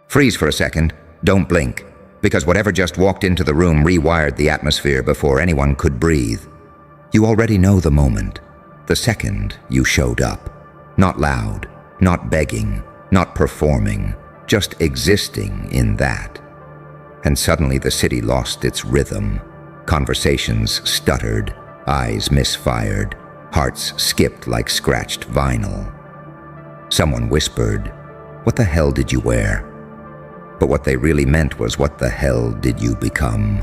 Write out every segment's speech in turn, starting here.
Freeze for a second, don't blink, because whatever just walked into the room rewired the atmosphere before anyone could breathe. You already know the moment, the second you showed up. Not loud, not begging, not performing, just existing in that. And suddenly the city lost its rhythm. Conversations stuttered, eyes misfired, hearts skipped like scratched vinyl. Someone whispered, "What the hell did you wear?" But what they really meant was, "What the hell did you become?"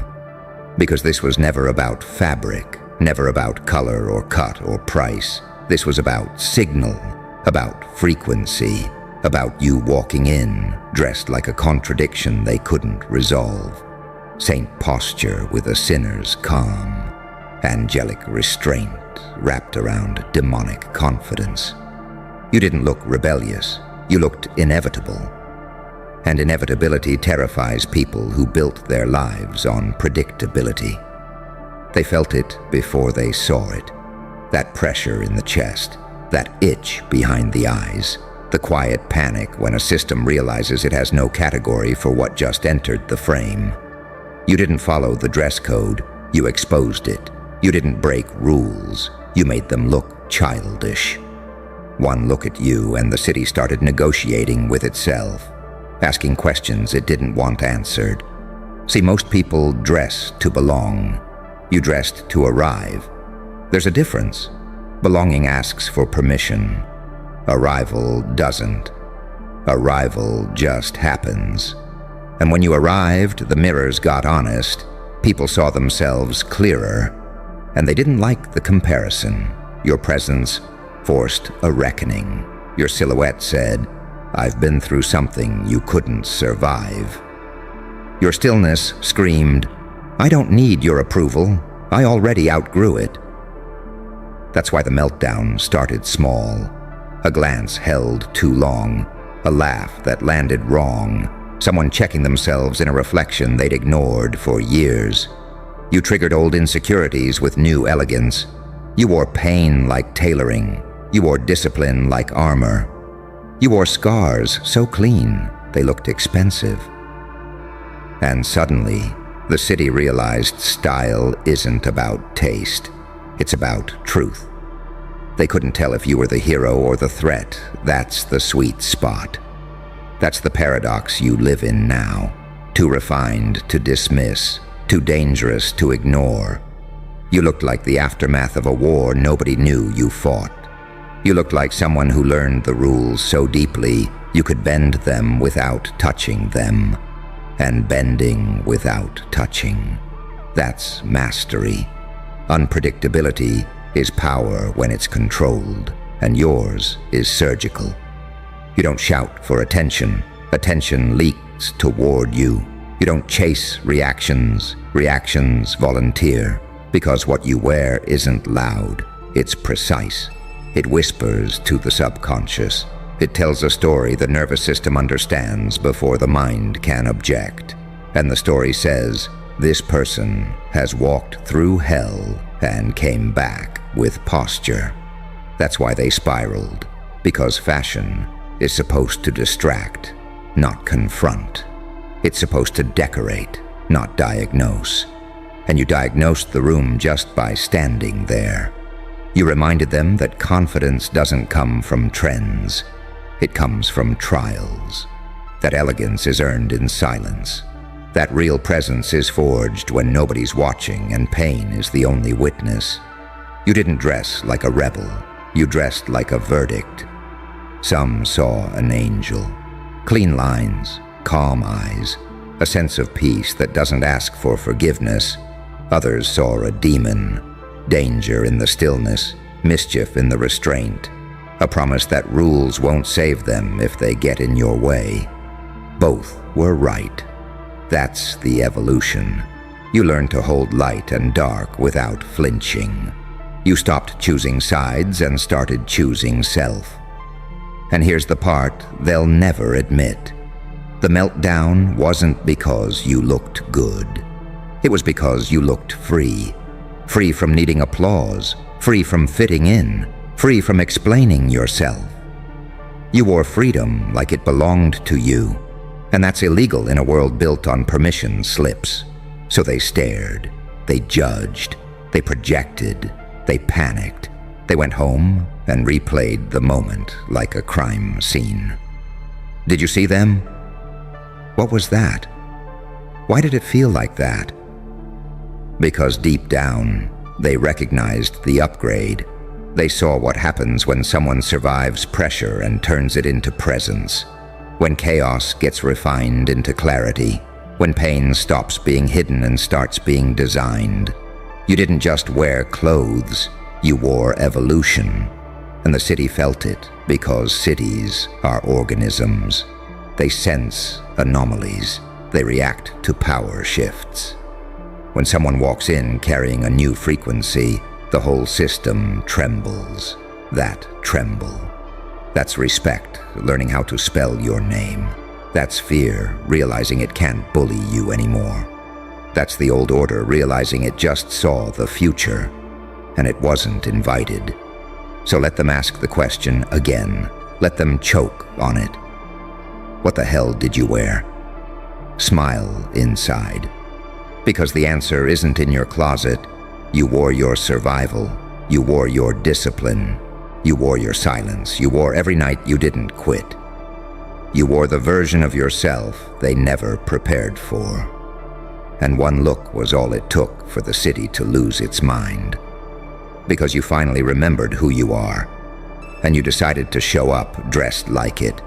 Because this was never about fabric, never about color or cut or price. This was about signal, about frequency, about you walking in, dressed like a contradiction they couldn't resolve. Saint posture with a sinner's calm, angelic restraint wrapped around demonic confidence. You didn't look rebellious, you looked inevitable. And inevitability terrifies people who built their lives on predictability. They felt it before they saw it. That pressure in the chest, that itch behind the eyes, the quiet panic when a system realizes it has no category for what just entered the frame. You didn't follow the dress code, you exposed it. You didn't break rules, you made them look childish. One look at you and the city started negotiating with itself, asking questions it didn't want answered. See, most people dress to belong. You dressed to arrive. There's a difference. Belonging asks for permission. Arrival doesn't. Arrival just happens. And when you arrived, the mirrors got honest. People saw themselves clearer. And they didn't like the comparison. Your presence forced a reckoning. Your silhouette said, "I've been through something you couldn't survive." Your stillness screamed, "I don't need your approval. I already outgrew it." That's why the meltdown started small. A glance held too long, a laugh that landed wrong, someone checking themselves in a reflection they'd ignored for years. You triggered old insecurities with new elegance. You wore pain like tailoring. You wore discipline like armor. You wore scars so clean they looked expensive. And suddenly, the city realized style isn't about taste. It's about truth. They couldn't tell if you were the hero or the threat. That's the sweet spot. That's the paradox you live in now. Too refined to dismiss, too dangerous to ignore. You looked like the aftermath of a war nobody knew you fought. You looked like someone who learned the rules so deeply you could bend them without touching them, and bending without touching. That's mastery. Unpredictability is power when it's controlled, and yours is surgical. You don't shout for attention. Attention leaks toward you. You don't chase reactions. Reactions volunteer, because what you wear isn't loud. It's precise. It whispers to the subconscious. It tells a story the nervous system understands before the mind can object. And the story says, this person has walked through hell and came back with posture. That's why they spiraled, because fashion is supposed to distract, not confront. It's supposed to decorate, not diagnose. And you diagnosed the room just by standing there. You reminded them that confidence doesn't come from trends. It comes from trials. That elegance is earned in silence. That real presence is forged when nobody's watching and pain is the only witness. You didn't dress like a rebel. You dressed like a verdict. Some saw an angel. Clean lines, calm eyes, a sense of peace that doesn't ask for forgiveness. Others saw a demon. Danger in the stillness, mischief in the restraint, a promise that rules won't save them if they get in your way. Both were right. That's the evolution. You learn to hold light and dark without flinching. You stopped choosing sides and started choosing self. And here's the part they'll never admit. The meltdown wasn't because you looked good. It was because you looked free. Free from needing applause, free from fitting in, free from explaining yourself. You wore freedom like it belonged to you, And that's illegal in a world built on permission slips. So they stared, they judged, they projected, they panicked. They went home and replayed the moment like a crime scene. Did you see them? What was that? Why did it feel like that? Because deep down, they recognized the upgrade. They saw what happens when someone survives pressure and turns it into presence. When chaos gets refined into clarity. When pain stops being hidden and starts being designed. You didn't just wear clothes, you wore evolution. And the city felt it because cities are organisms. They sense anomalies. They react to power shifts. When someone walks in carrying a new frequency, the whole system trembles. That tremble. That's respect, learning how to spell your name. That's fear, realizing it can't bully you anymore. That's the old order, realizing it just saw the future, and it wasn't invited. So let them ask the question again. Let them choke on it. What the hell did you wear? Smile inside. Because the answer isn't in your closet. You wore your survival. You wore your discipline. You wore your silence. You wore every night you didn't quit. You wore the version of yourself they never prepared for. And one look was all it took for the city to lose its mind. Because you finally remembered who you are. And you decided to show up dressed like it.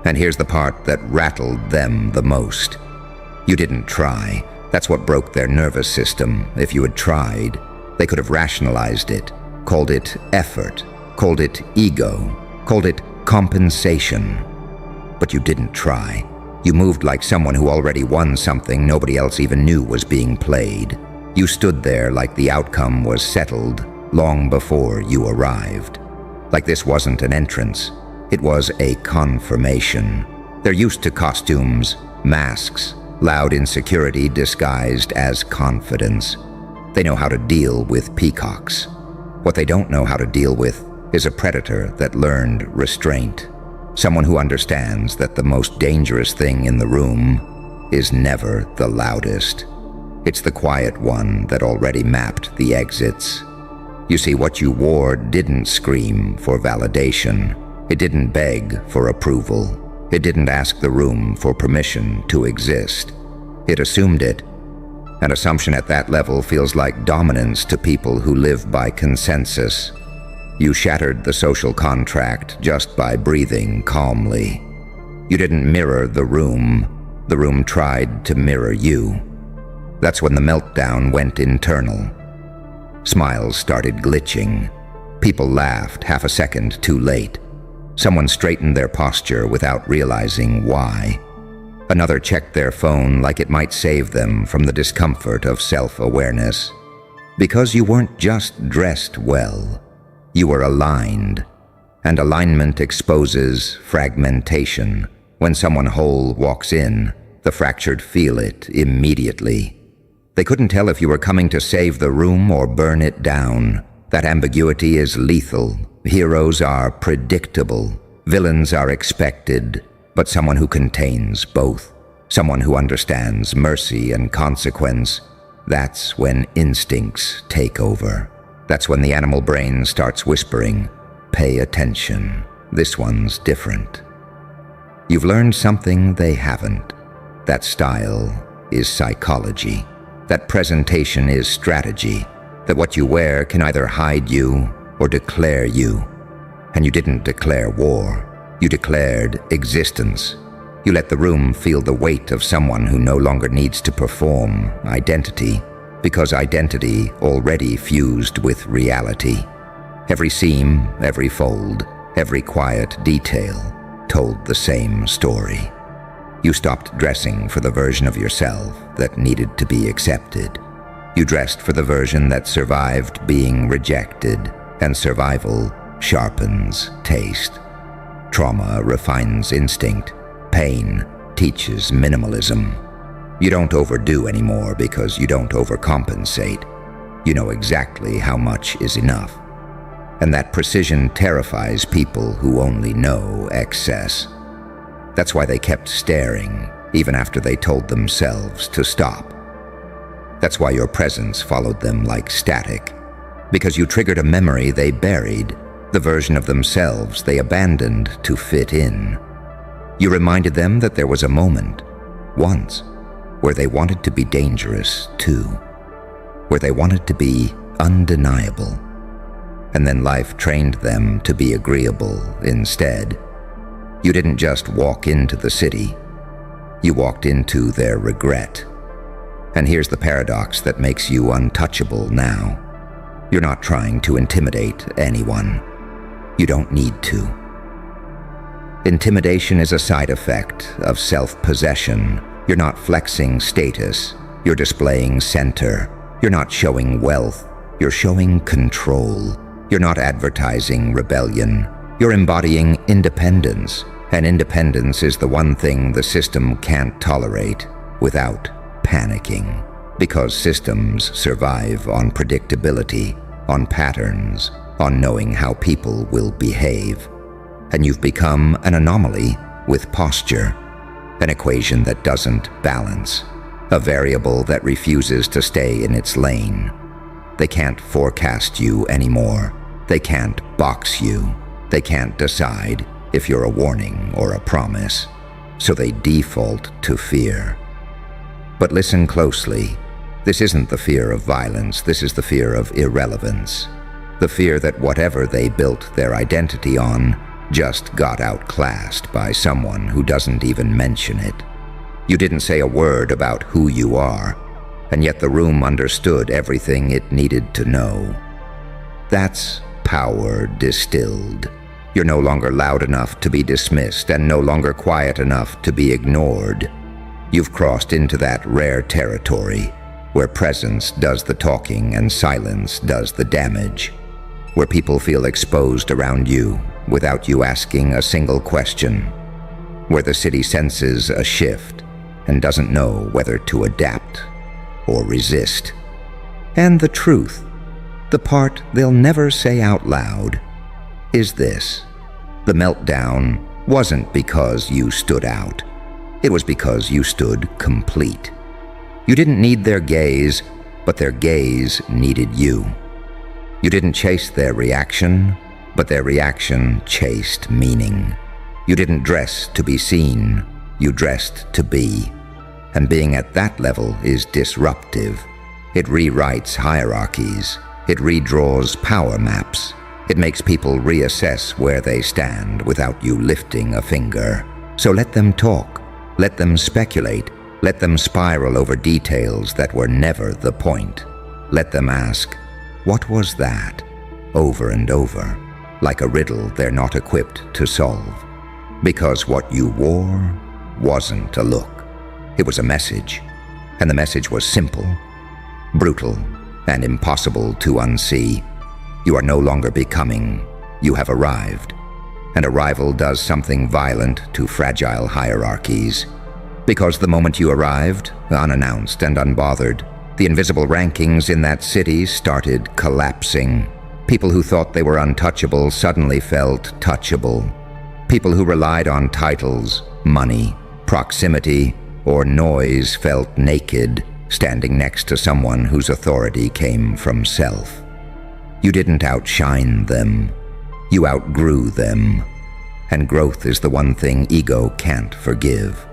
And here's the part that rattled them the most. You didn't try. That's what broke their nervous system. If you had tried, they could have rationalized it, called it effort, called it ego, called it compensation. But you didn't try. You moved like someone who already won something nobody else even knew was being played. You stood there like the outcome was settled long before you arrived. Like this wasn't an entrance. It was a confirmation. They're used to costumes, masks, loud insecurity disguised as confidence. They know how to deal with peacocks. What they don't know how to deal with is a predator that learned restraint. Someone who understands that the most dangerous thing in the room is never the loudest. It's the quiet one that already mapped the exits. You see, what you wore didn't scream for validation. It didn't beg for approval. It didn't ask the room for permission to exist. It assumed it. An assumption at that level feels like dominance to people who live by consensus. You shattered the social contract just by breathing calmly. You didn't mirror the room. The room tried to mirror you. That's when the meltdown went internal. Smiles started glitching. People laughed half a second too late. Someone straightened their posture without realizing why. Another checked their phone like it might save them from the discomfort of self-awareness. Because you weren't just dressed well, you were aligned. And alignment exposes fragmentation. When someone whole walks in, the fractured feel it immediately. They couldn't tell if you were coming to save the room or burn it down. That ambiguity is lethal. Heroes are predictable. Villains are expected. But someone who contains both, someone who understands mercy and consequence, that's when instincts take over. That's when the animal brain starts whispering, "Pay attention. This one's different." You've learned something they haven't. That style is psychology. That presentation is strategy. That what you wear can either hide you or declare you. And you didn't declare war. You declared existence. You let the room feel the weight of someone who no longer needs to perform identity, because identity already fused with reality. Every seam, every fold, every quiet detail told the same story. You stopped dressing for the version of yourself that needed to be accepted. You dressed for the version that survived being rejected, and survival sharpens taste. Trauma refines instinct. Pain teaches minimalism. You don't overdo anymore because you don't overcompensate. You know exactly how much is enough. And that precision terrifies people who only know excess. That's why they kept staring, even after they told themselves to stop. That's why your presence followed them like static, because you triggered a memory they buried, the version of themselves they abandoned to fit in. You reminded them that there was a moment, once, where they wanted to be dangerous too, where they wanted to be undeniable. And then life trained them to be agreeable instead. You didn't just walk into the city, you walked into their regret. And here's the paradox that makes you untouchable now. You're not trying to intimidate anyone. You don't need to. Intimidation is a side effect of self-possession. You're not flexing status, you're displaying center. You're not showing wealth, you're showing control. You're not advertising rebellion, you're embodying independence. And independence is the one thing the system can't tolerate without panicking. Because systems survive on predictability, on patterns, on knowing how people will behave. And you've become an anomaly with posture, an equation that doesn't balance, a variable that refuses to stay in its lane. They can't forecast you anymore. They can't box you. They can't decide if you're a warning or a promise. So they default to fear. But listen closely. This isn't the fear of violence. This is the fear of irrelevance. The fear that whatever they built their identity on just got outclassed by someone who doesn't even mention it. You didn't say a word about who you are, and yet the room understood everything it needed to know. That's power distilled. You're no longer loud enough to be dismissed and no longer quiet enough to be ignored. You've crossed into that rare territory where presence does the talking and silence does the damage, where people feel exposed around you without you asking a single question, where the city senses a shift and doesn't know whether to adapt or resist. And the truth, the part they'll never say out loud, is this: the meltdown wasn't because you stood out. It was because you stood complete. You didn't need their gaze, but their gaze needed you. You didn't chase their reaction, but their reaction chased meaning. You didn't dress to be seen, you dressed to be. And being at that level is disruptive. It rewrites hierarchies. It redraws power maps. It makes people reassess where they stand without you lifting a finger. So let them talk. Let them speculate. Let them spiral over details that were never the point. Let them ask, "What was that?" over and over, like a riddle they're not equipped to solve. Because what you wore wasn't a look. It was a message. And the message was simple, brutal, and impossible to unsee. You are no longer becoming. You have arrived. And arrival does something violent to fragile hierarchies. Because the moment you arrived, unannounced and unbothered, the invisible rankings in that city started collapsing. People who thought they were untouchable suddenly felt touchable. People who relied on titles, money, proximity, or noise felt naked, standing next to someone whose authority came from self. You didn't outshine them. You outgrew them. And growth is the one thing ego can't forgive.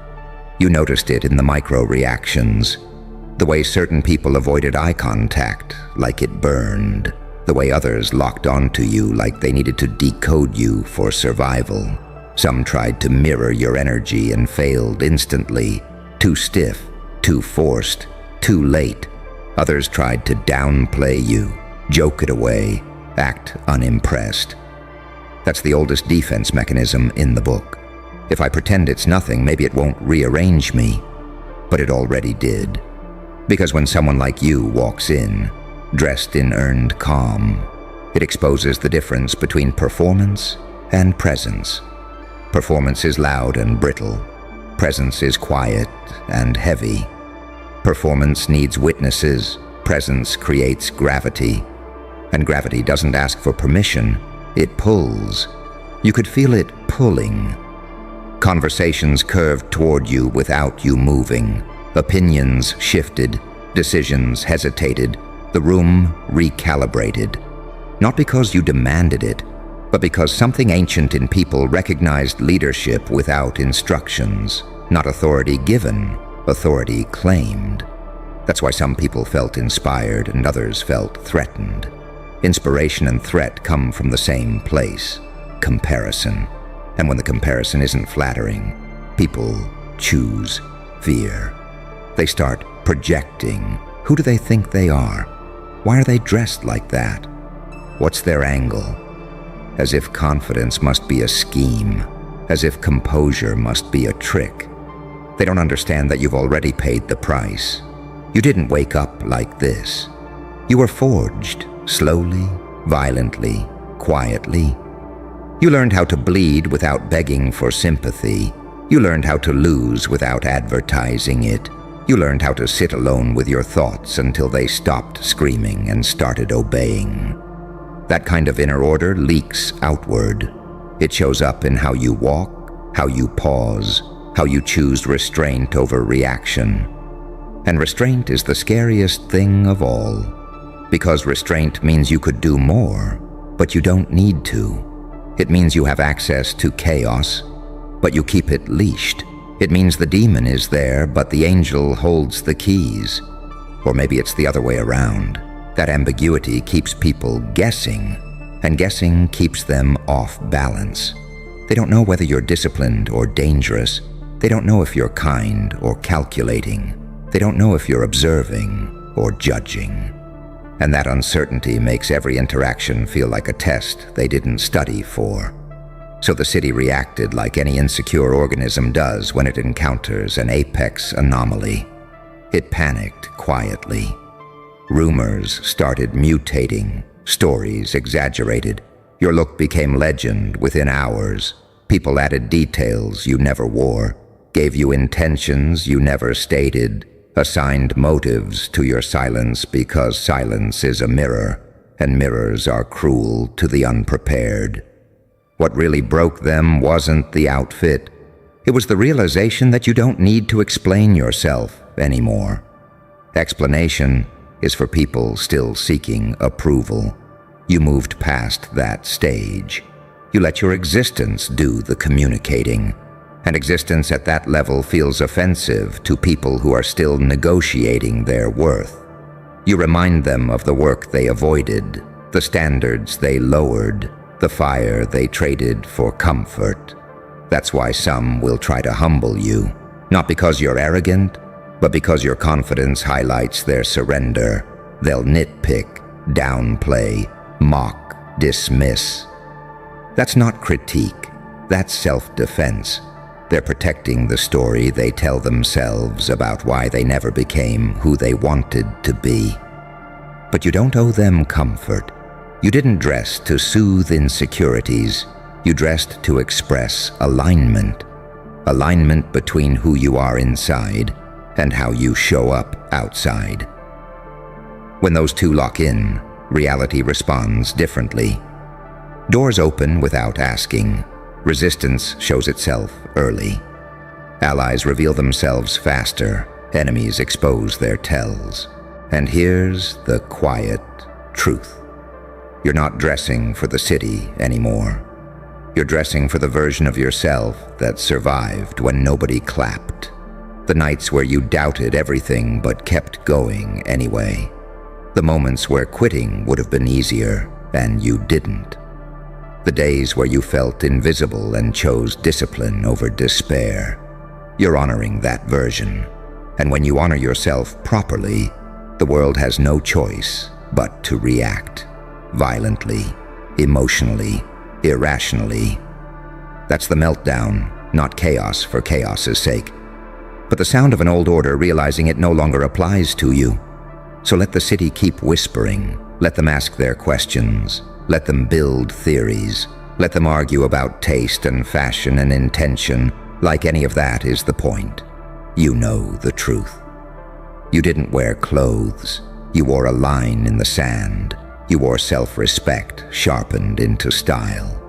You noticed it in the micro-reactions. The way certain people avoided eye contact, like it burned. The way others locked onto you like they needed to decode you for survival. Some tried to mirror your energy and failed instantly. Too stiff, too forced, too late. Others tried to downplay you, joke it away, act unimpressed. That's the oldest defense mechanism in the book. If I pretend it's nothing, maybe it won't rearrange me. But it already did. Because when someone like you walks in, dressed in earned calm, it exposes the difference between performance and presence. Performance is loud and brittle. Presence is quiet and heavy. Performance needs witnesses. Presence creates gravity. And gravity doesn't ask for permission. It pulls. You could feel it pulling. Conversations curved toward you without you moving. Opinions shifted. Decisions hesitated. The room recalibrated. Not because you demanded it, but because something ancient in people recognized leadership without instructions. Not authority given, authority claimed. That's why some people felt inspired and others felt threatened. Inspiration and threat come from the same place: comparison. And when the comparison isn't flattering, people choose fear. They start projecting. Who do they think they are? Why are they dressed like that? What's their angle? As if confidence must be a scheme, as if composure must be a trick. They don't understand that you've already paid the price. You didn't wake up like this. You were forged, slowly, violently, quietly. You learned how to bleed without begging for sympathy. You learned how to lose without advertising it. You learned how to sit alone with your thoughts until they stopped screaming and started obeying. That kind of inner order leaks outward. It shows up in how you walk, how you pause, how you choose restraint over reaction. And restraint is the scariest thing of all, because restraint means you could do more, but you don't need to. It means you have access to chaos, but you keep it leashed. It means the demon is there, but the angel holds the keys. Or maybe it's the other way around. That ambiguity keeps people guessing, and guessing keeps them off balance. They don't know whether you're disciplined or dangerous. They don't know if you're kind or calculating. They don't know if you're observing or judging. And that uncertainty makes every interaction feel like a test they didn't study for. So the city reacted like any insecure organism does when it encounters an apex anomaly. It panicked quietly. Rumors started mutating, stories exaggerated. Your look became legend within hours. People added details you never wore, gave you intentions you never stated, assigned motives to your silence because silence is a mirror, and mirrors are cruel to the unprepared. What really broke them wasn't the outfit. It was the realization that you don't need to explain yourself anymore. Explanation is for people still seeking approval. You moved past that stage. You let your existence do the communicating. And existence at that level feels offensive to people who are still negotiating their worth. You remind them of the work they avoided, the standards they lowered, the fire they traded for comfort. That's why some will try to humble you, not because you're arrogant, but because your confidence highlights their surrender. They'll nitpick, downplay, mock, dismiss. That's not critique, that's self-defense. They're protecting the story they tell themselves about why they never became who they wanted to be. But you don't owe them comfort. You didn't dress to soothe insecurities. You dressed to express alignment. Alignment between who you are inside and how you show up outside. When those two lock in, reality responds differently. Doors open without asking. Resistance shows itself early. Allies reveal themselves faster. Enemies expose their tells. And here's the quiet truth. You're not dressing for the city anymore. You're dressing for the version of yourself that survived when nobody clapped. The nights where you doubted everything but kept going anyway. The moments where quitting would have been easier and you didn't. The days where you felt invisible and chose discipline over despair. You're honoring that version. And when you honor yourself properly, the world has no choice but to react. Violently, emotionally, irrationally. That's the meltdown, not chaos for chaos's sake, but the sound of an old order realizing it no longer applies to you. So let the city keep whispering. Let them ask their questions. Let them build theories. Let them argue about taste and fashion and intention, like any of that is the point. You know the truth. You didn't wear clothes. You wore a line in the sand. You wore self-respect sharpened into style.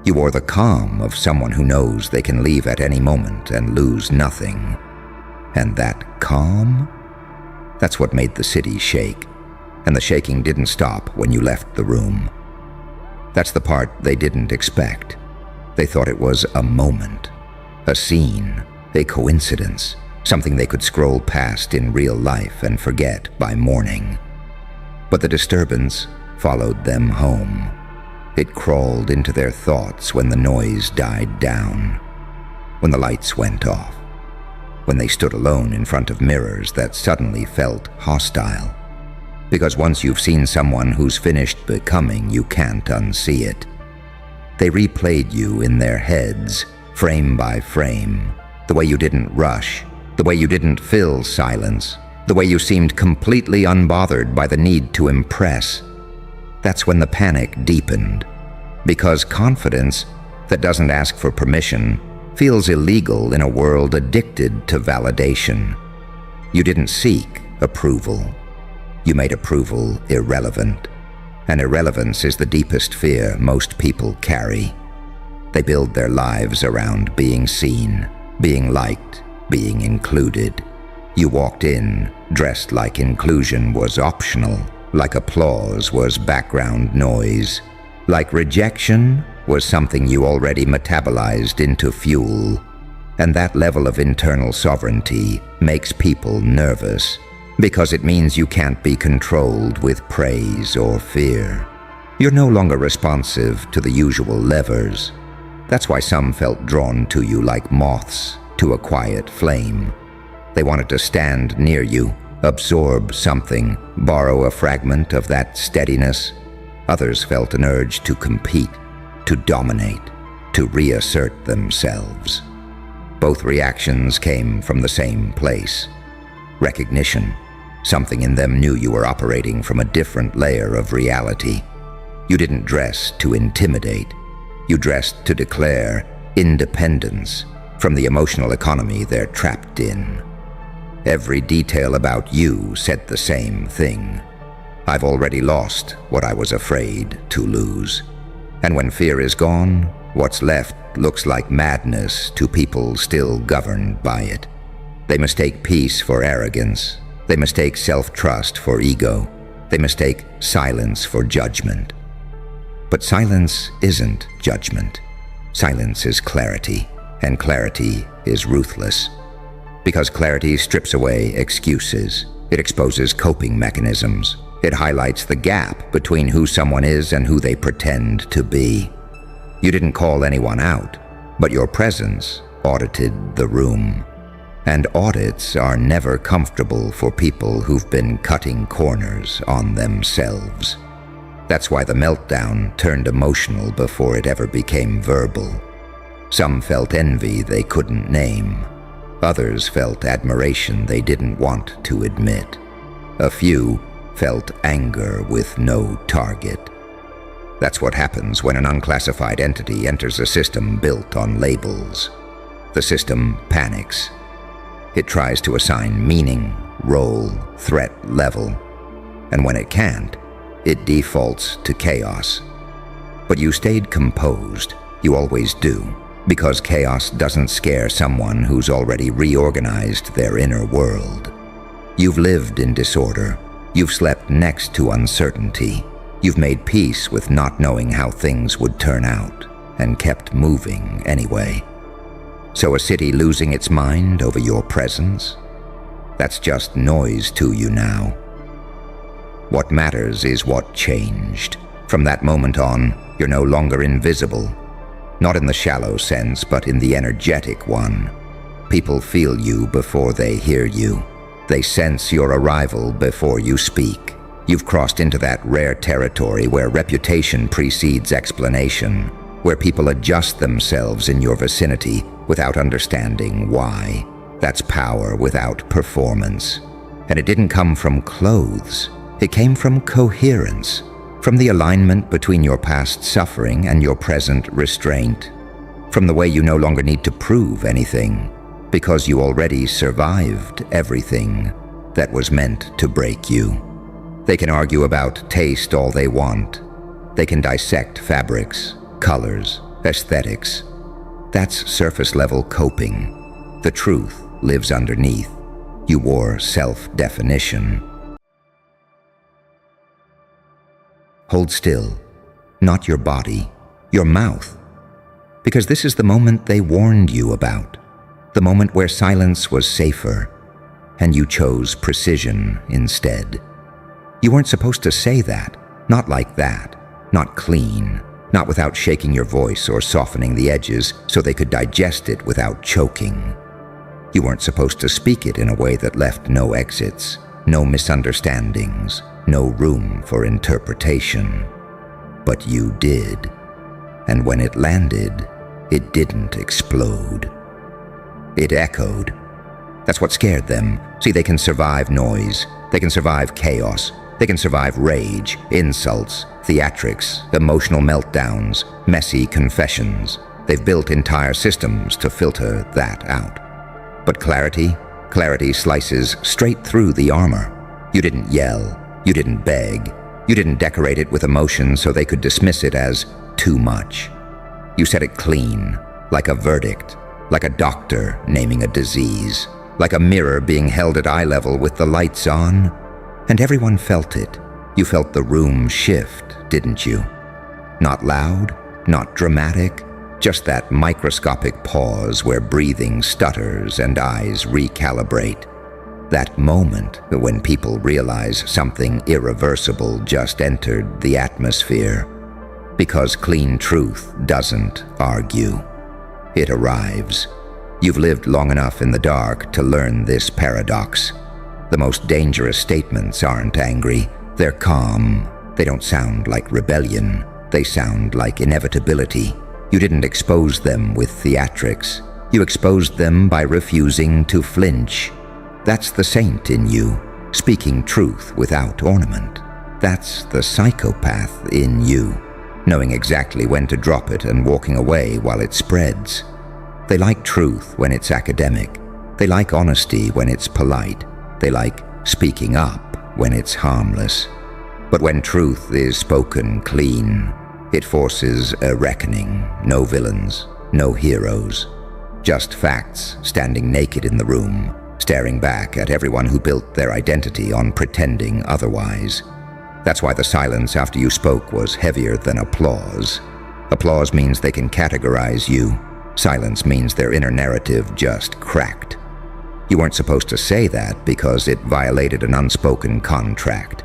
You wore the calm of someone who knows they can leave at any moment and lose nothing. And that calm? That's what made the city shake. And the shaking didn't stop when you left the room. That's the part they didn't expect. They thought it was a moment, a scene, a coincidence, something they could scroll past in real life and forget by morning. But the disturbance followed them home. It crawled into their thoughts when the noise died down, when the lights went off, when they stood alone in front of mirrors that suddenly felt hostile. Because once you've seen someone who's finished becoming, you can't unsee it. They replayed you in their heads, frame by frame, the way you didn't rush, the way you didn't fill silence, the way you seemed completely unbothered by the need to impress. That's when the panic deepened, because confidence that doesn't ask for permission feels illegal in a world addicted to validation. You didn't seek approval. You made approval irrelevant. And irrelevance is the deepest fear most people carry. They build their lives around being seen, being liked, being included. You walked in dressed like inclusion was optional, like applause was background noise, like rejection was something you already metabolized into fuel. And that level of internal sovereignty makes people nervous, because it means you can't be controlled with praise or fear. You're no longer responsive to the usual levers. That's why some felt drawn to you like moths to a quiet flame. They wanted to stand near you, absorb something, borrow a fragment of that steadiness. Others felt an urge to compete, to dominate, to reassert themselves. Both reactions came from the same place: recognition. Something in them knew you were operating from a different layer of reality. You didn't dress to intimidate. You dressed to declare independence from the emotional economy they're trapped in. Every detail about you said the same thing. I've already lost what I was afraid to lose. And when fear is gone, what's left looks like madness to people still governed by it. They mistake peace for arrogance. They mistake self-trust for ego. They mistake silence for judgment. But silence isn't judgment. Silence is clarity, and clarity is ruthless. Because clarity strips away excuses. It exposes coping mechanisms. It highlights the gap between who someone is and who they pretend to be. You didn't call anyone out, but your presence audited the room. And audits are never comfortable for people who've been cutting corners on themselves. That's why the meltdown turned emotional before it ever became verbal. Some felt envy they couldn't name. Others felt admiration they didn't want to admit. A few felt anger with no target. That's what happens when an unclassified entity enters a system built on labels. The system panics. It tries to assign meaning, role, threat level. And when it can't, it defaults to chaos. But you stayed composed. You always do. Because chaos doesn't scare someone who's already reorganized their inner world. You've lived in disorder. You've slept next to uncertainty. You've made peace with not knowing how things would turn out, and kept moving anyway. So a city losing its mind over your presence? That's just noise to you now. What matters is what changed. From that moment on, you're no longer invisible. Not in the shallow sense, but in the energetic one. People feel you before they hear you. They sense your arrival before you speak. You've crossed into that rare territory where reputation precedes explanation, where people adjust themselves in your vicinity without understanding why. That's power without performance. And it didn't come from clothes. It came from coherence, from the alignment between your past suffering and your present restraint, from the way you no longer need to prove anything, because you already survived everything that was meant to break you. They can argue about taste all they want. They can dissect fabrics, colors, aesthetics. That's surface-level coping. The truth lives underneath. You wore self-definition. Hold still, not your body, your mouth. Because this is the moment they warned you about. The moment where silence was safer, and you chose precision instead. You weren't supposed to say that, not like that, not clean, not without shaking your voice or softening the edges so they could digest it without choking. You weren't supposed to speak it in a way that left no exits, no misunderstandings, no room for interpretation. But you did. And when it landed, it didn't explode. It echoed. That's what scared them. See, they can survive noise. They can survive chaos. They can survive rage, insults, theatrics, emotional meltdowns, messy confessions. They've built entire systems to filter that out. But clarity slices straight through the armor. You didn't yell. You didn't beg. You didn't decorate it with emotion so they could dismiss it as too much. You said it clean, like a verdict, like a doctor naming a disease, like a mirror being held at eye level with the lights on. And everyone felt it. You felt the room shift, didn't you? Not loud, not dramatic, just that microscopic pause where breathing stutters and eyes recalibrate. That moment when people realize something irreversible just entered the atmosphere. Because clean truth doesn't argue. It arrives. You've lived long enough in the dark to learn this paradox. The most dangerous statements aren't angry. They're calm. They don't sound like rebellion. They sound like inevitability. You didn't expose them with theatrics. You exposed them by refusing to flinch. That's the saint in you, speaking truth without ornament. That's the psychopath in you, knowing exactly when to drop it and walking away while it spreads. They like truth when it's academic. They like honesty when it's polite. They like speaking up when it's harmless. But when truth is spoken clean, it forces a reckoning. No villains, no heroes. Just facts standing naked in the room, staring back at everyone who built their identity on pretending otherwise. That's why the silence after you spoke was heavier than applause. Applause means they can categorize you. Silence means their inner narrative just cracked. You weren't supposed to say that because it violated an unspoken contract.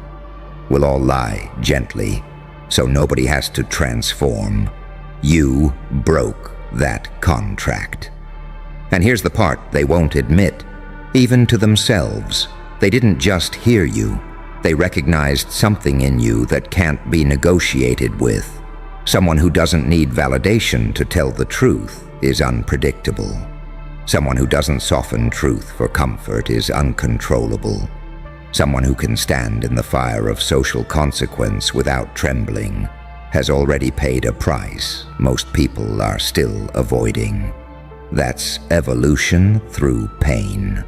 We'll all lie gently, so nobody has to transform. You broke that contract. And here's the part they won't admit. Even to themselves, they didn't just hear you. They recognized something in you that can't be negotiated with. Someone who doesn't need validation to tell the truth is unpredictable. Someone who doesn't soften truth for comfort is uncontrollable. Someone who can stand in the fire of social consequence without trembling has already paid a price most people are still avoiding. That's evolution through pain.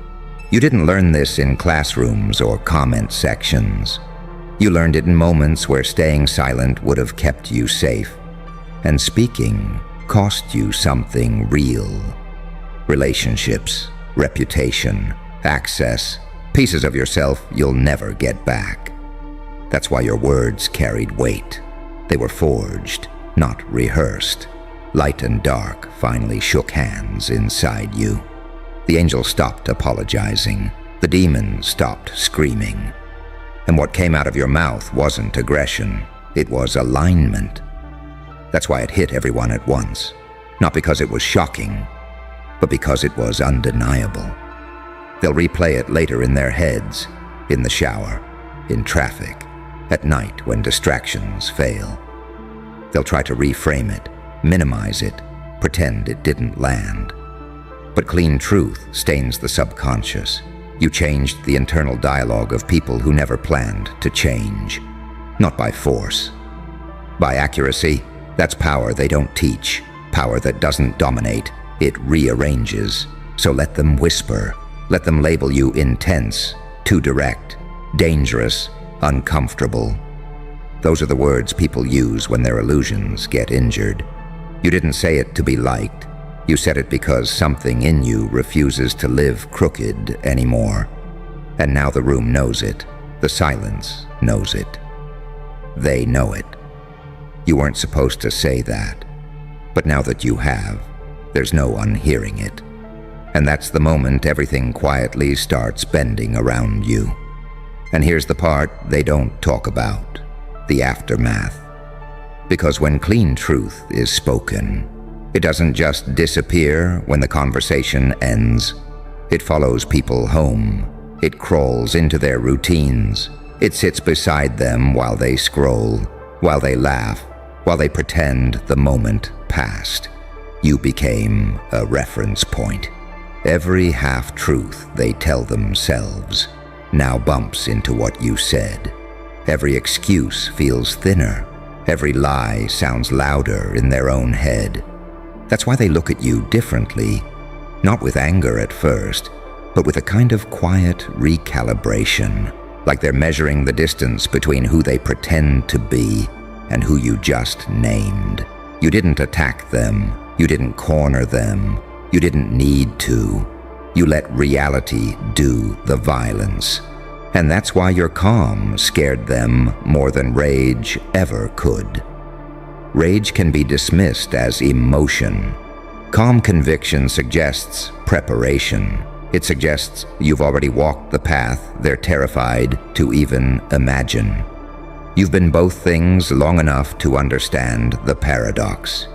You didn't learn this in classrooms or comment sections. You learned it in moments where staying silent would have kept you safe, and speaking cost you something real. Relationships, reputation, access, pieces of yourself you'll never get back. That's why your words carried weight. They were forged, not rehearsed. Light and dark finally shook hands inside you. The angel stopped apologizing. The demon stopped screaming. And what came out of your mouth wasn't aggression. It was alignment. That's why it hit everyone at once. Not because it was shocking, but because it was undeniable. They'll replay it later in their heads, in the shower, in traffic, at night when distractions fail. They'll try to reframe it, minimize it, pretend it didn't land. But clean truth stains the subconscious. You changed the internal dialogue of people who never planned to change. Not by force. By accuracy, that's power they don't teach. Power that doesn't dominate, it rearranges. So let them whisper. Let them label you intense, too direct, dangerous, uncomfortable. Those are the words people use when their illusions get injured. You didn't say it to be liked. You said it because something in you refuses to live crooked anymore. And now the room knows it. The silence knows it. They know it. You weren't supposed to say that. But now that you have, there's no unhearing it. And that's the moment everything quietly starts bending around you. And here's the part they don't talk about, the aftermath. Because when clean truth is spoken, it doesn't just disappear when the conversation ends. It follows people home. It crawls into their routines. It sits beside them while they scroll, while they laugh, while they pretend the moment passed. You became a reference point. Every half-truth they tell themselves now bumps into what you said. Every excuse feels thinner. Every lie sounds louder in their own head. That's why they look at you differently, not with anger at first, but with a kind of quiet recalibration, like they're measuring the distance between who they pretend to be and who you just named. You didn't attack them. You didn't corner them. You didn't need to. You let reality do the violence. And that's why your calm scared them more than rage ever could. Rage can be dismissed as emotion. Calm conviction suggests preparation. It suggests you've already walked the path they're terrified to even imagine. You've been both things long enough to understand the paradox.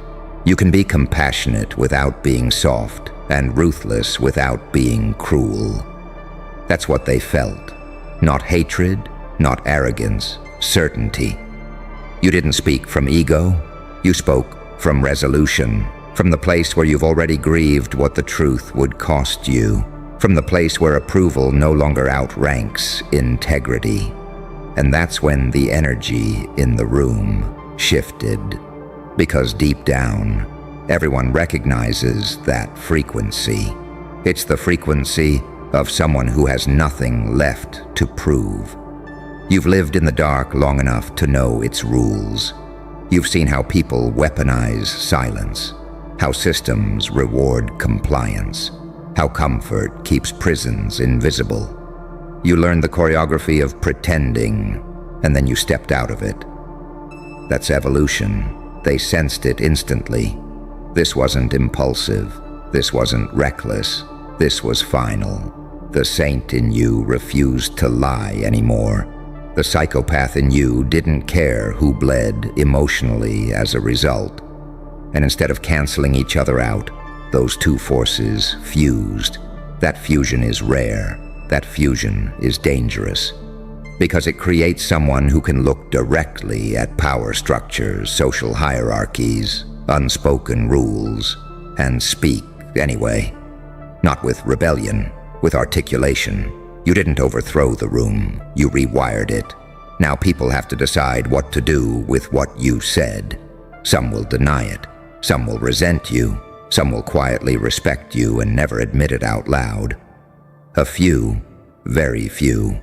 You can be compassionate without being soft, and ruthless without being cruel. That's what they felt. Not hatred, not arrogance, certainty. You didn't speak from ego. You spoke from resolution, from the place where you've already grieved what the truth would cost you, from the place where approval no longer outranks integrity. And that's when the energy in the room shifted. Because deep down, everyone recognizes that frequency. It's the frequency of someone who has nothing left to prove. You've lived in the dark long enough to know its rules. You've seen how people weaponize silence, how systems reward compliance, how comfort keeps prisons invisible. You learned the choreography of pretending, and then you stepped out of it. That's evolution. They sensed it instantly. This wasn't impulsive. This wasn't reckless. This was final. The saint in you refused to lie anymore. The psychopath in you didn't care who bled emotionally as a result. And instead of canceling each other out, those two forces fused. That fusion is rare. That fusion is dangerous. Because it creates someone who can look directly at power structures, social hierarchies, unspoken rules, and speak anyway. Not with rebellion, with articulation. You didn't overthrow the room, you rewired it. Now people have to decide what to do with what you said. Some will deny it, some will resent you, some will quietly respect you and never admit it out loud. A few, very few,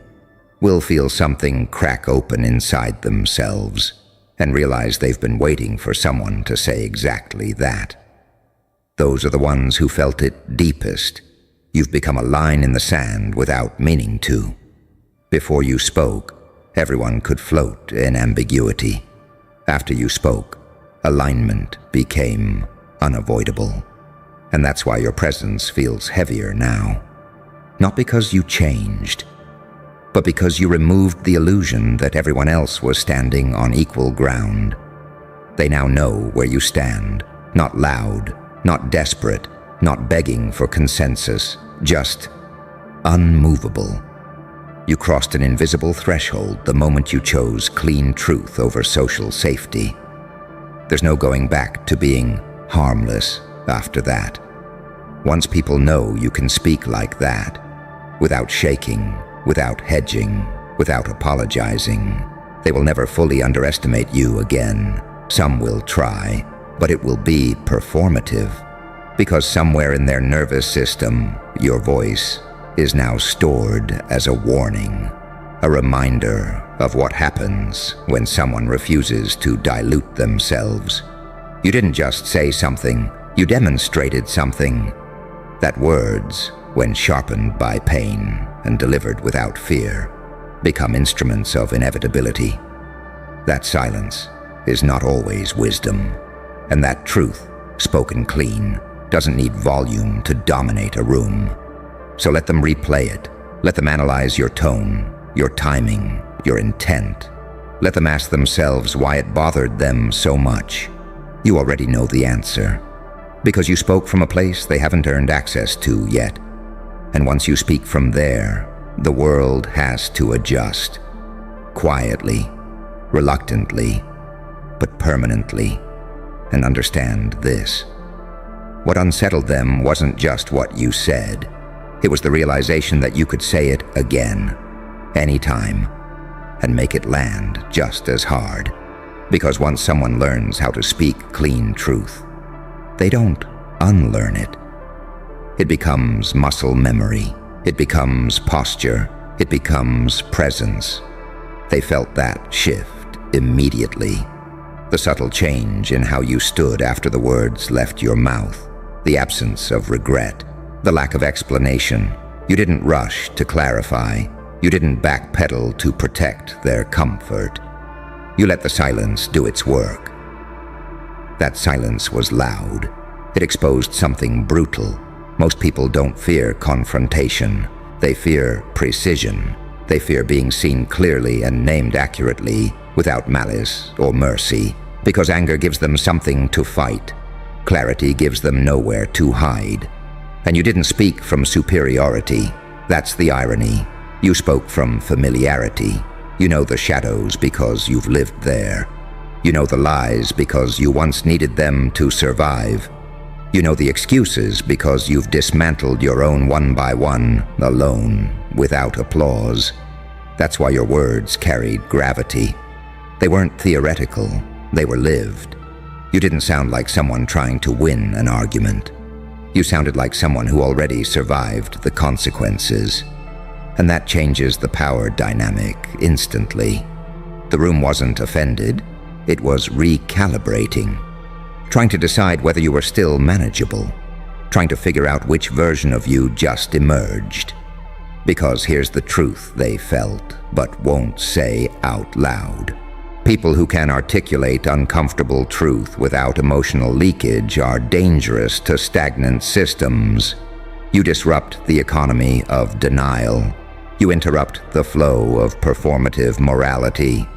will feel something crack open inside themselves and realize they've been waiting for someone to say exactly that. Those are the ones who felt it deepest. You've become a line in the sand without meaning to. Before you spoke, everyone could float in ambiguity. After you spoke, alignment became unavoidable. And that's why your presence feels heavier now. Not because you changed, but because you removed the illusion that everyone else was standing on equal ground. They now know where you stand, not loud, not desperate, not begging for consensus, just unmovable. You crossed an invisible threshold the moment you chose clean truth over social safety. There's no going back to being harmless after that. Once people know you can speak like that, without shaking, without hedging, without apologizing, they will never fully underestimate you again. Some will try, but it will be performative, because somewhere in their nervous system, your voice is now stored as a warning, a reminder of what happens when someone refuses to dilute themselves. You didn't just say something, you demonstrated something. That words, when sharpened by pain and delivered without fear, become instruments of inevitability. That silence is not always wisdom, and that truth, spoken clean, doesn't need volume to dominate a room. So let them replay it. Let them analyze your tone, your timing, your intent. Let them ask themselves why it bothered them so much. You already know the answer, because you spoke from a place they haven't earned access to yet. And once you speak from there, the world has to adjust. Quietly, reluctantly, but permanently. And understand this. What unsettled them wasn't just what you said. It was the realization that you could say it again, anytime, and make it land just as hard. Because once someone learns how to speak clean truth, they don't unlearn it. It becomes muscle memory. It becomes posture. It becomes presence. They felt that shift immediately. The subtle change in how you stood after the words left your mouth. The absence of regret. The lack of explanation. You didn't rush to clarify. You didn't backpedal to protect their comfort. You let the silence do its work. That silence was loud. It exposed something brutal. Most people don't fear confrontation. They fear precision. They fear being seen clearly and named accurately without malice or mercy, because anger gives them something to fight. Clarity gives them nowhere to hide. And you didn't speak from superiority. That's the irony. You spoke from familiarity. You know the shadows because you've lived there. You know the lies because you once needed them to survive. You know the excuses because you've dismantled your own one by one, alone, without applause. That's why your words carried gravity. They weren't theoretical, they were lived. You didn't sound like someone trying to win an argument. You sounded like someone who already survived the consequences. And that changes the power dynamic instantly. The room wasn't offended, it was recalibrating. Trying to decide whether you were still manageable. Trying to figure out which version of you just emerged. Because here's the truth they felt, but won't say out loud. People who can articulate uncomfortable truth without emotional leakage are dangerous to stagnant systems. You disrupt the economy of denial. You interrupt the flow of performative morality.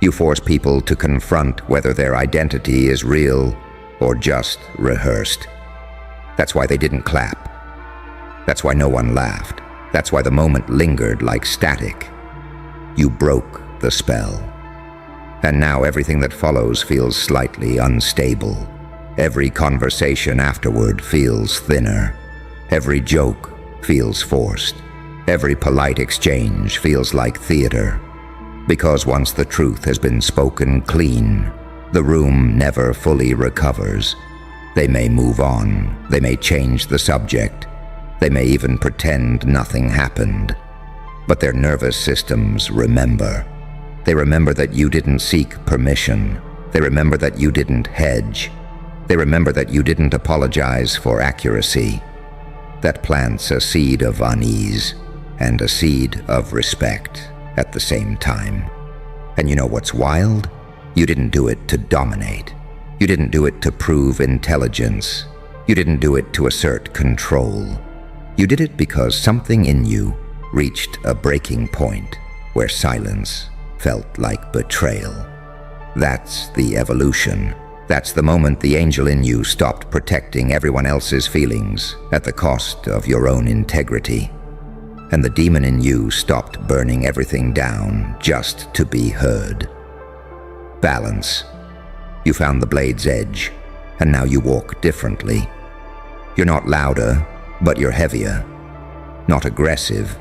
You force people to confront whether their identity is real or just rehearsed. That's why they didn't clap. That's why no one laughed. That's why the moment lingered like static. You broke the spell. And now everything that follows feels slightly unstable. Every conversation afterward feels thinner. Every joke feels forced. Every polite exchange feels like theater. Because once the truth has been spoken clean, the room never fully recovers. They may move on. They may change the subject. They may even pretend nothing happened. But their nervous systems remember. They remember that you didn't seek permission. They remember that you didn't hedge. They remember that you didn't apologize for accuracy. That plants a seed of unease and a seed of respect at the same time. And you know what's wild? You didn't do it to dominate. You didn't do it to prove intelligence. You didn't do it to assert control. You did it because something in you reached a breaking point where silence felt like betrayal. That's the evolution. That's the moment the angel in you stopped protecting everyone else's feelings at the cost of your own integrity. And the demon in you stopped burning everything down just to be heard. Balance. You found the blade's edge, and now you walk differently. You're not louder, but you're heavier. Not aggressive,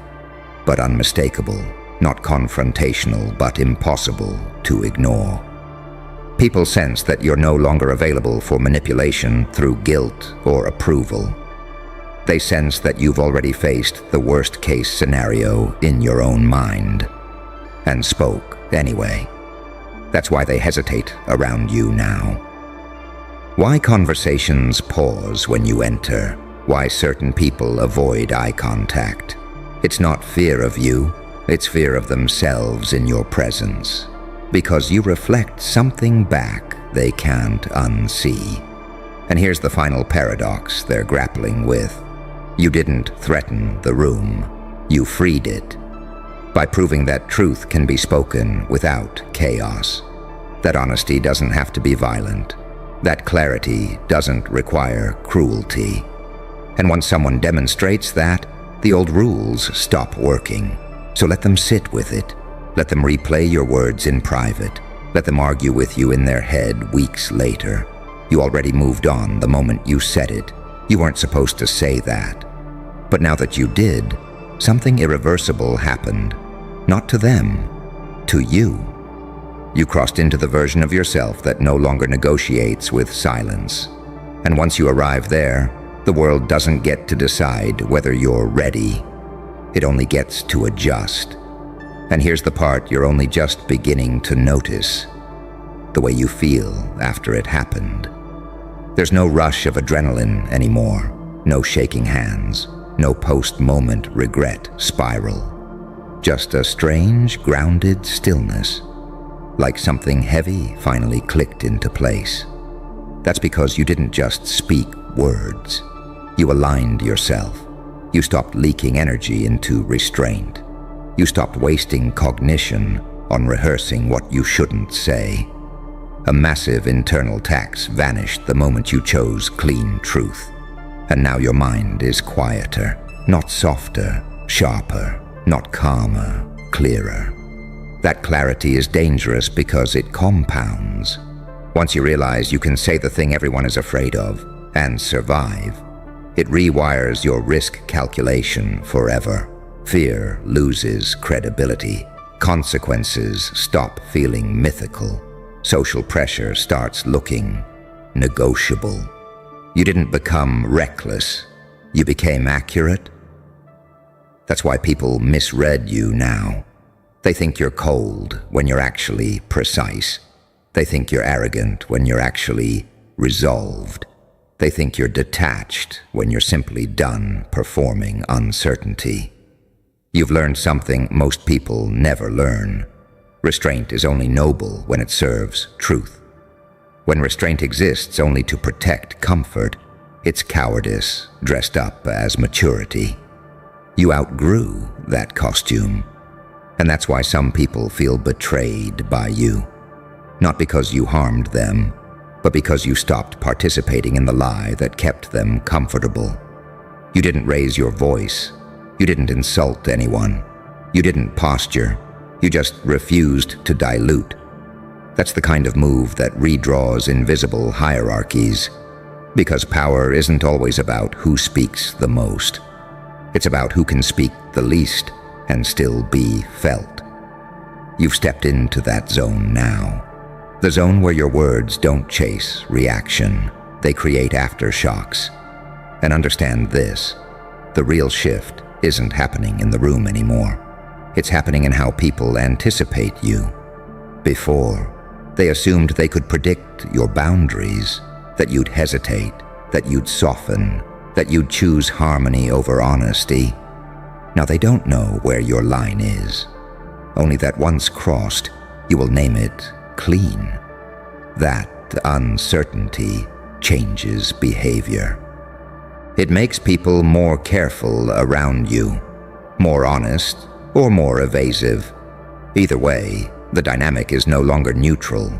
but unmistakable. Not confrontational, but impossible to ignore. People sense that you're no longer available for manipulation through guilt or approval. They sense that you've already faced the worst-case scenario in your own mind, and spoke anyway. That's why they hesitate around you now. Why conversations pause when you enter. Why certain people avoid eye contact. It's not fear of you, it's fear of themselves in your presence. Because you reflect something back they can't unsee. And here's the final paradox they're grappling with. You didn't threaten the room, you freed it. By proving that truth can be spoken without chaos. That honesty doesn't have to be violent. That clarity doesn't require cruelty. And once someone demonstrates that, the old rules stop working. So let them sit with it. Let them replay your words in private. Let them argue with you in their head weeks later. You already moved on the moment you said it. You weren't supposed to say that. But now that you did, something irreversible happened. Not to them, to you. You crossed into the version of yourself that no longer negotiates with silence. And once you arrive there, the world doesn't get to decide whether you're ready. It only gets to adjust. And here's the part you're only just beginning to notice. The way you feel after it happened. There's no rush of adrenaline anymore. No shaking hands. No post-moment regret spiral. Just a strange, grounded stillness. Like something heavy finally clicked into place. That's because you didn't just speak words. You aligned yourself. You stopped leaking energy into restraint. You stopped wasting cognition on rehearsing what you shouldn't say. A massive internal tax vanished the moment you chose clean truth. And now your mind is quieter, not softer, sharper, not calmer, clearer. That clarity is dangerous because it compounds. Once you realize you can say the thing everyone is afraid of and survive, it rewires your risk calculation forever. Fear loses credibility. Consequences stop feeling mythical. Social pressure starts looking negotiable. You didn't become reckless. You became accurate. That's why people misread you now. They think you're cold when you're actually precise. They think you're arrogant when you're actually resolved. They think you're detached when you're simply done performing uncertainty. You've learned something most people never learn. Restraint is only noble when it serves truth. When restraint exists only to protect comfort, it's cowardice dressed up as maturity. You outgrew that costume. And that's why some people feel betrayed by you. Not because you harmed them, but because you stopped participating in the lie that kept them comfortable. You didn't raise your voice. You didn't insult anyone. You didn't posture. You just refused to dilute. That's the kind of move that redraws invisible hierarchies. Because power isn't always about who speaks the most. It's about who can speak the least and still be felt. You've stepped into that zone now. The zone where your words don't chase reaction. They create aftershocks. And understand this, the real shift isn't happening in the room anymore. It's happening in how people anticipate you. Before, they assumed they could predict your boundaries, that you'd hesitate, that you'd soften, that you'd choose harmony over honesty. Now they don't know where your line is. Only that once crossed, you will name it clean. That uncertainty changes behavior. It makes people more careful around you, more honest or more evasive. Either way, the dynamic is no longer neutral.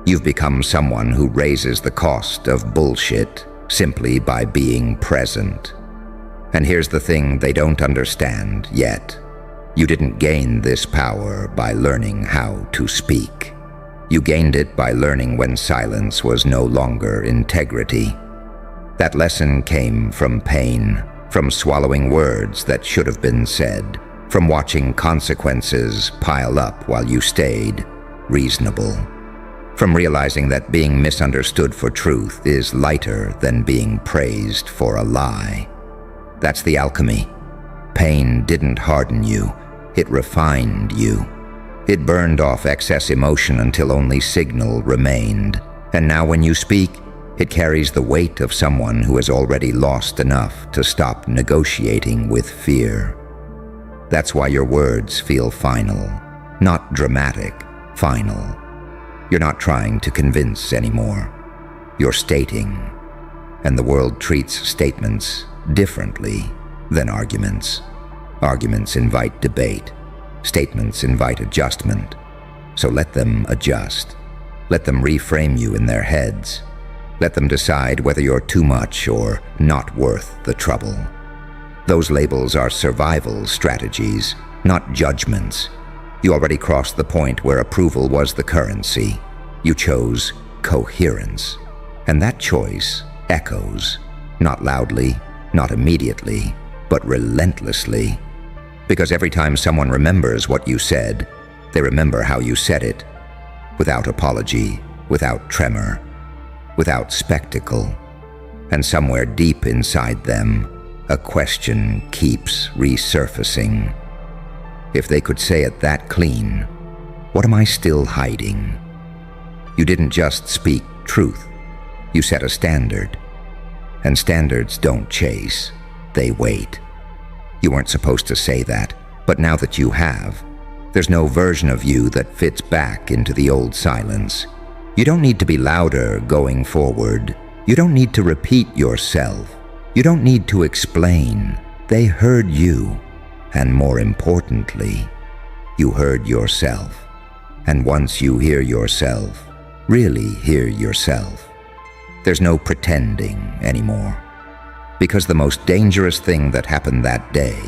You've become someone who raises the cost of bullshit simply by being present. And here's the thing they don't understand yet. You didn't gain this power by learning how to speak. You gained it by learning when silence was no longer integrity. That lesson came from pain, from swallowing words that should have been said, from watching consequences pile up while you stayed reasonable, from realizing that being misunderstood for truth is lighter than being praised for a lie. That's the alchemy. Pain didn't harden you, it refined you. It burned off excess emotion until only signal remained. And now when you speak, It carries the weight of someone who has already lost enough to stop negotiating with fear. That's why your words feel final, not dramatic, final. You're not trying to convince anymore. You're stating, and the world treats statements differently than arguments. Arguments invite debate. Statements invite adjustment. So let them adjust. Let them reframe you in their heads. Let them decide whether you're too much or not worth the trouble. Those labels are survival strategies, not judgments. You already crossed the point where approval was the currency. You chose coherence. And that choice echoes, not loudly, not immediately, but relentlessly. Because every time someone remembers what you said, they remember how you said it, without apology, without tremor, without spectacle. And somewhere deep inside them, a question keeps resurfacing. If they could say it that clean, what am I still hiding? You didn't just speak truth, you set a standard. And standards don't chase, they wait. You weren't supposed to say that, but now that you have, there's no version of you that fits back into the old silence. You don't need to be louder going forward. You don't need to repeat yourself. You don't need to explain. They heard you. And more importantly, you heard yourself. And once you hear yourself, really hear yourself, there's no pretending anymore. Because the most dangerous thing that happened that day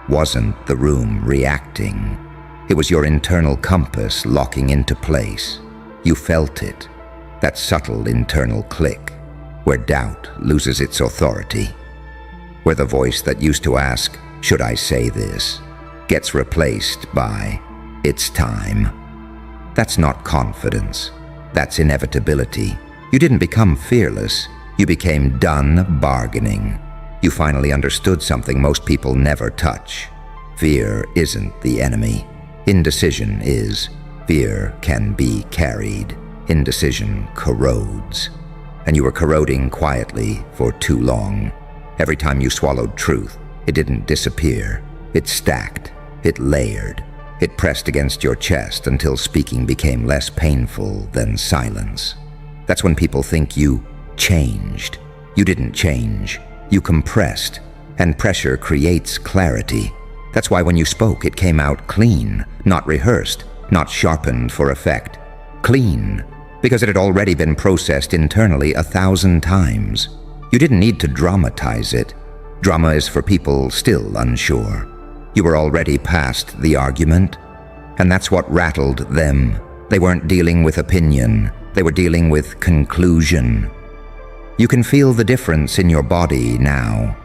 wasn't the room reacting. It was your internal compass locking into place. You felt it, that subtle internal click, where doubt loses its authority, where the voice that used to ask, "Should I say this?" gets replaced by, "It's time." That's not confidence, that's inevitability. You didn't become fearless, you became done bargaining. You finally understood something most people never touch. Fear isn't the enemy. Indecision is. Fear can be carried. Indecision corrodes. And you were corroding quietly for too long. Every time you swallowed truth, it didn't disappear. It stacked. It layered. It pressed against your chest until speaking became less painful than silence. That's when people think you changed. You didn't change. You compressed. And pressure creates clarity. That's why when you spoke, it came out clean, not rehearsed, not sharpened for effect. Clean, because it had already been processed internally 1,000 times. You didn't need to dramatize it. Drama is for people still unsure. You were already past the argument, and that's what rattled them. They weren't dealing with opinion, they were dealing with conclusion. You can feel the difference in your body now.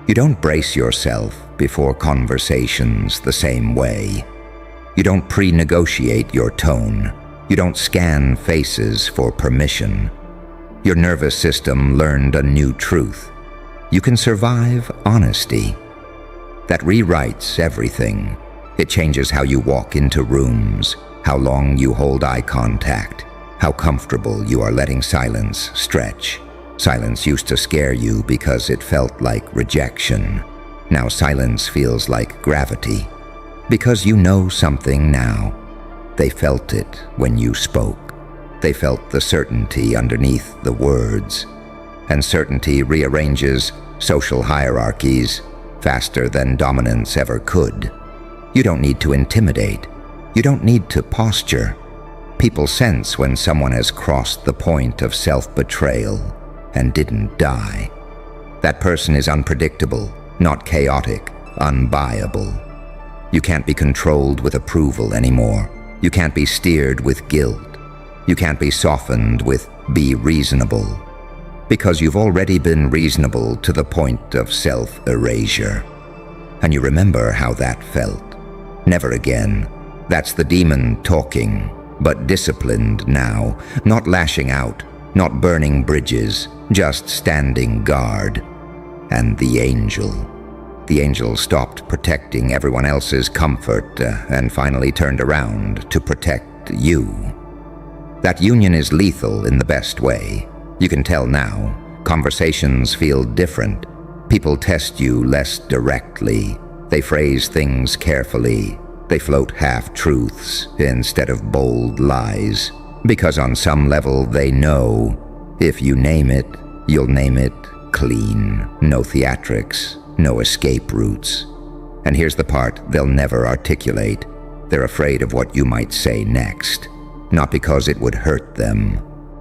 You don't brace yourself before conversations the same way. You don't pre-negotiate your tone. You don't scan faces for permission. Your nervous system learned a new truth. You can survive honesty. That rewrites everything. It changes how you walk into rooms, how long you hold eye contact, how comfortable you are letting silence stretch. Silence used to scare you because it felt like rejection. Now silence feels like gravity. Because you know something now. They felt it when you spoke. They felt the certainty underneath the words. And certainty rearranges social hierarchies faster than dominance ever could. You don't need to intimidate. You don't need to posture. People sense when someone has crossed the point of self-betrayal and didn't die. That person is unpredictable, not chaotic, unbuyable. You can't be controlled with approval anymore. You can't be steered with guilt. You can't be softened with "be reasonable." Because you've already been reasonable to the point of self-erasure. And you remember how that felt. Never again. That's the demon talking, but disciplined now, not lashing out, not burning bridges, just standing guard. And the angel. The angel stopped protecting everyone else's comfort and finally turned around to protect you. That union is lethal in the best way. You can tell now. Conversations feel different. People test you less directly. They phrase things carefully. They float half-truths instead of bold lies. Because on some level they know, if you name it, you'll name it clean. No theatrics, no escape routes. And here's the part they'll never articulate. They're afraid of what you might say next. Not because it would hurt them,